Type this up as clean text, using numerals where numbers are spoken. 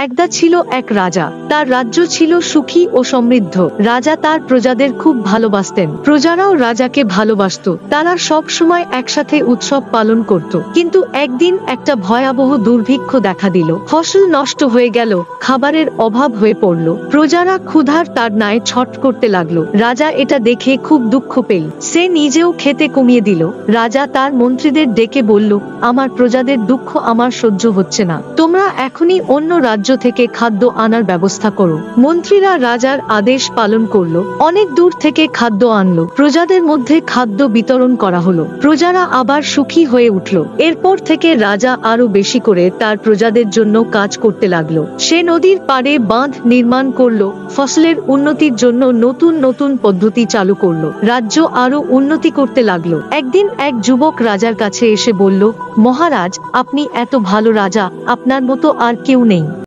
একদা ছিল এক রাজা, তার রাজ্য ছিল সুখী ও সমৃদ্ধ। রাজা তার প্রজাদের খুব ভালোবাসতেন, প্রজারাও রাজাকে ভালোবাসত। তারা সব সময় একসাথে উৎসব পালন করত। কিন্তু একদিন একটা ভয়াবহ দুর্ভিক্ষ দেখা দিল। ফসল নষ্ট হয়ে গেল, খাবারের অভাব হয়ে পড়ল। প্রজারা ক্ষুধার তাড়নায় ছট করতে লাগলো। রাজা এটা দেখে খুব দুঃখ পেল। সে নিজেও খেতে কমিয়ে দিল। রাজা তার মন্ত্রীদের ডেকে বলল, আমার প্রজাদের দুঃখ আমার সহ্য হচ্ছে না, তোমরা এখনই অন্য রাজ্য থেকে খাদ্য আনার ব্যবস্থা করো। মন্ত্রীরা রাজার আদেশ পালন করলো। অনেক দূর থেকে খাদ্য আনলো। প্রজাদের মধ্যে খাদ্য বিতরণ করা হলো। প্রজারা আবার সুখী হয়ে উঠল। এরপর থেকে রাজা আরো বেশি করে তার প্রজাদের জন্য কাজ করতে লাগলো। সে নদীর পাড়ে বাঁধ নির্মাণ করলো, ফসলের উন্নতির জন্য নতুন নতুন পদ্ধতি চালু করলো। রাজ্য আরো উন্নতি করতে লাগলো। একদিন এক যুবক রাজার কাছে এসে বলল, মহারাজ, আপনি এত ভালো রাজা, আপনার মতো আর কেউ নেই।